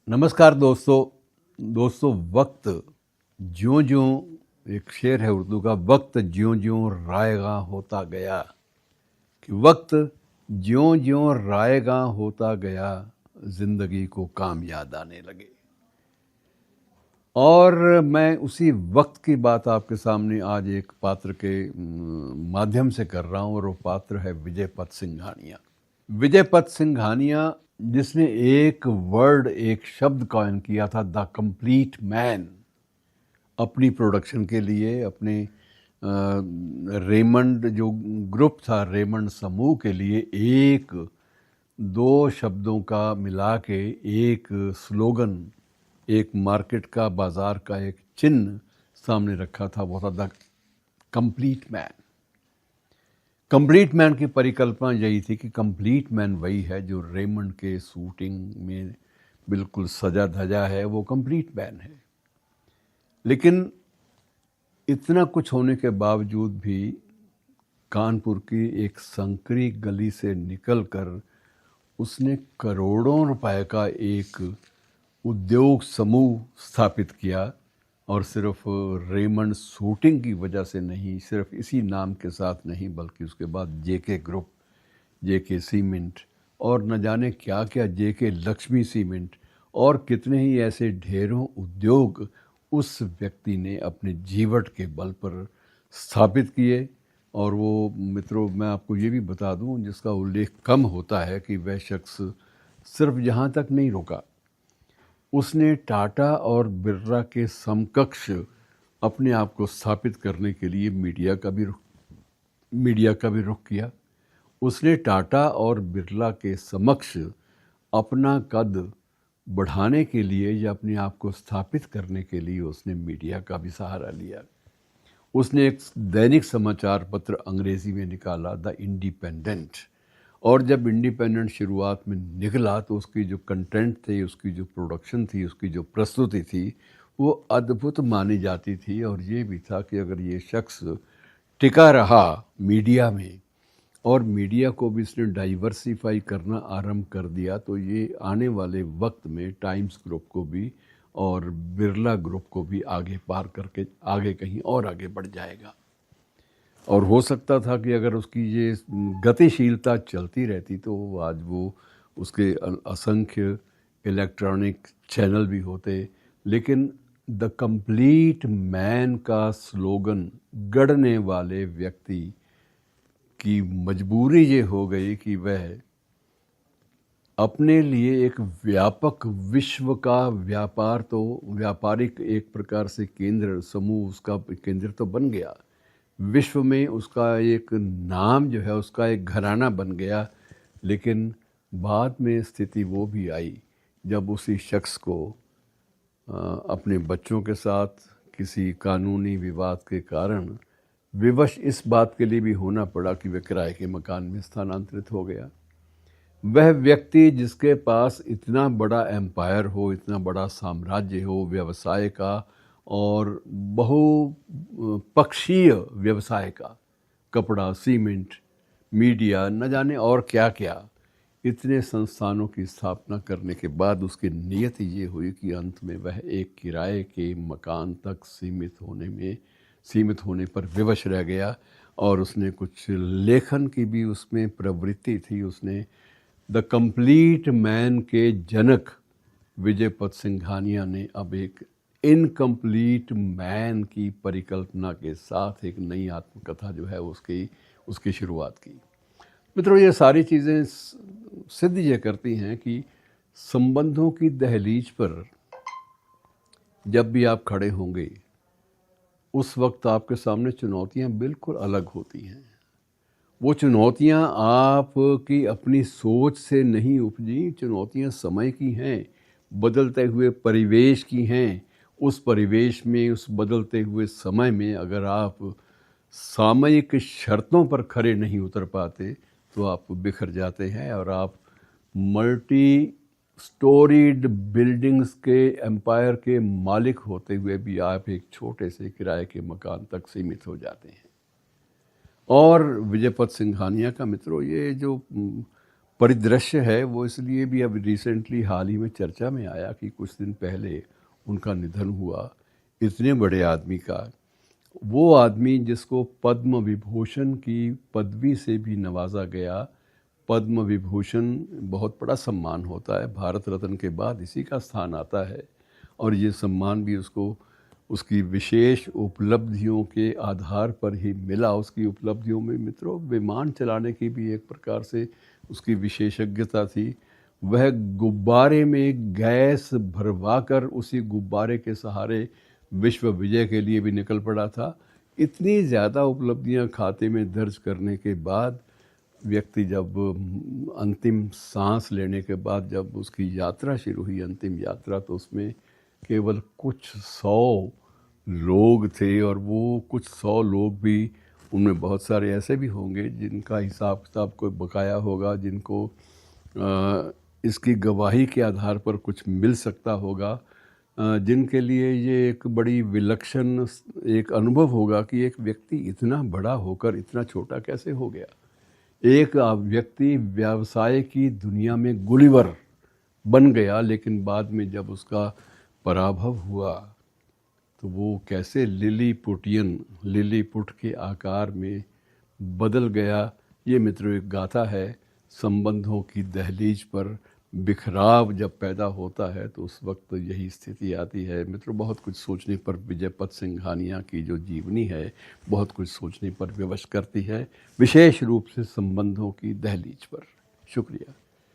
नमस्कार दोस्तों वक्त ज्यों-ज्यों एक शेर है उर्दू का, वक्त ज्यों-ज्यों रायगां होता गया कि वक्त ज्यों-ज्यों रायगां होता गया, जिंदगी को काम याद आने लगे। और मैं उसी वक्त की बात आपके सामने आज एक पात्र के माध्यम से कर रहा हूँ, और वो पात्र है विजय पथ सिंघानिया। विजय पथ सिंघानिया, जिसने एक वर्ड, एक शब्द कॉइन किया था, द कंप्लीट मैन, अपनी प्रोडक्शन के लिए, अपने रेमंड जो ग्रुप था, रेमंड समूह के लिए, एक दो शब्दों का मिला के एक स्लोगन, एक मार्केट का, बाजार का एक चिन्ह सामने रखा था। वो था the complete man. Complete man की परिकल्पना यही थी कि कंप्लीट मैन वही है जो रेमंड के शूटिंग में बिल्कुल सजा धजा है, वो कंप्लीट मैन है। लेकिन इतना कुछ होने के बावजूद भी कानपुर की एक संकरी गली से निकलकर उसने करोड़ों रुपए का एक उद्योग समूह स्थापित किया। और सिर्फ रेमंड शूटिंग की वजह से नहीं, सिर्फ इसी नाम के साथ नहीं, बल्कि उसके बाद जेके ग्रुप, जेके सीमेंट, और न जाने क्या क्या, जेके लक्ष्मी सीमेंट, और कितने ही ऐसे ढेरों उद्योग उस व्यक्ति ने अपने जीवट के बल पर स्थापित किए। और वो मित्रों, मैं आपको ये भी बता दूं, जिसका उल्लेख कम होता है, कि वह शख्स सिर्फ यहाँ तक नहीं रुका, उसने टाटा और बिरला के समकक्ष अपने आप को स्थापित करने के लिए मीडिया का भी रुख किया। उसने टाटा और बिरला के समक्ष अपना कद बढ़ाने के लिए या अपने आप को स्थापित करने के लिए उसने मीडिया का भी सहारा लिया। उसने एक दैनिक समाचार पत्र अंग्रेजी में निकाला, द इंडिपेंडेंट। और जब इंडिपेंडेंट शुरुआत में निकला तो उसकी जो कंटेंट थे, उसकी जो प्रोडक्शन थी, उसकी जो प्रस्तुति थी, वो अद्भुत मानी जाती थी। और ये भी था कि अगर ये शख्स टिका रहा मीडिया में, और मीडिया को भी इसने डाइवर्सिफाई करना आरंभ कर दिया, तो ये आने वाले वक्त में टाइम्स ग्रुप को भी और बिरला ग्रुप को भी आगे पार करके आगे कहीं और आगे बढ़ जाएगा। और हो सकता था कि अगर उसकी ये गतिशीलता चलती रहती तो आज वो उसके असंख्य इलेक्ट्रॉनिक चैनल भी होते। लेकिन द कंप्लीट मैन का स्लोगन गढ़ने वाले व्यक्ति की मजबूरी ये हो गई कि वह अपने लिए एक व्यापक विश्व का व्यापार, तो व्यापारिक एक प्रकार से केंद्र समूह, उसका केंद्र तो बन गया, विश्व में उसका एक नाम जो है, उसका एक घराना बन गया। लेकिन बाद में स्थिति वो भी आई जब उसी शख्स को अपने बच्चों के साथ किसी कानूनी विवाद के कारण विवश इस बात के लिए भी होना पड़ा कि वह किराए के मकान में स्थानांतरित हो गया। वह व्यक्ति जिसके पास इतना बड़ा एम्पायर हो, इतना बड़ा साम्राज्य हो व्यवसाय का, और बहुपक्षीय व्यवसाय का, कपड़ा, सीमेंट, मीडिया, न जाने और क्या क्या, इतने संस्थानों की स्थापना करने के बाद उसकी नीयत ये हुई कि अंत में वह एक किराए के मकान तक सीमित होने पर विवश रह गया। और उसने कुछ लेखन की भी उसमें प्रवृत्ति थी। उसने द कंप्लीट मैन के जनक विजय पथ सिंघानिया ने अब एक इनकम्प्लीट मैन की परिकल्पना के साथ एक नई आत्मकथा जो है उसकी शुरुआत की। मित्रों, ये सारी चीज़ें सिद्ध ये करती हैं कि संबंधों की दहलीज पर जब भी आप खड़े होंगे, उस वक्त आपके सामने चुनौतियां बिल्कुल अलग होती हैं। वो चुनौतियां आपकी अपनी सोच से नहीं उपजी, चुनौतियां समय की हैं, बदलते हुए परिवेश की हैं। उस परिवेश में, उस बदलते हुए समय में अगर आप सामयिक शर्तों पर खरे नहीं उतर पाते तो आप बिखर जाते हैं, और आप मल्टी स्टोरीड बिल्डिंग्स के एम्पायर के मालिक होते हुए भी आप एक छोटे से किराए के मकान तक सीमित हो जाते हैं। और विजय पथ सिंघानिया का, मित्रों, ये जो परिदृश्य है वो इसलिए भी अब रिसेंटली हाल ही में चर्चा में आया कि कुछ दिन पहले उनका निधन हुआ, इतने बड़े आदमी का। वो आदमी जिसको पद्म विभूषण की पदवी से भी नवाजा गया। पद्म विभूषण बहुत बड़ा सम्मान होता है, भारत रत्न के बाद इसी का स्थान आता है, और ये सम्मान भी उसको उसकी विशेष उपलब्धियों के आधार पर ही मिला। उसकी उपलब्धियों में मित्रों विमान चलाने की भी एक प्रकार से उसकी विशेषज्ञता थी। वह गुब्बारे में गैस भरवाकर उसी गुब्बारे के सहारे विश्व विजय के लिए भी निकल पड़ा था। इतनी ज़्यादा उपलब्धियां खाते में दर्ज करने के बाद व्यक्ति जब अंतिम सांस लेने के बाद जब उसकी यात्रा शुरू हुई, अंतिम यात्रा, तो उसमें केवल कुछ 100 लोग थे, और वो कुछ 100 लोग भी, उनमें बहुत सारे ऐसे भी होंगे जिनका हिसाब किताब कोई बकाया होगा, जिनको इसकी गवाही के आधार पर कुछ मिल सकता होगा, जिनके लिए ये एक बड़ी विलक्षण एक अनुभव होगा कि एक व्यक्ति इतना बड़ा होकर इतना छोटा कैसे हो गया। एक व्यक्ति व्यवसाय की दुनिया में गुलिवर बन गया, लेकिन बाद में जब उसका पराभव हुआ तो वो कैसे लिलीपुट के आकार में बदल गया। ये मित्रों एक गाथा है। संबंधों की दहलीज पर बिखराव जब पैदा होता है तो उस वक्त यही स्थिति आती है। मित्रों बहुत कुछ सोचने पर विजय पथ सिंघानिया की जो जीवनी है बहुत कुछ सोचने पर विवश करती है, विशेष रूप से संबंधों की दहलीज पर। शुक्रिया।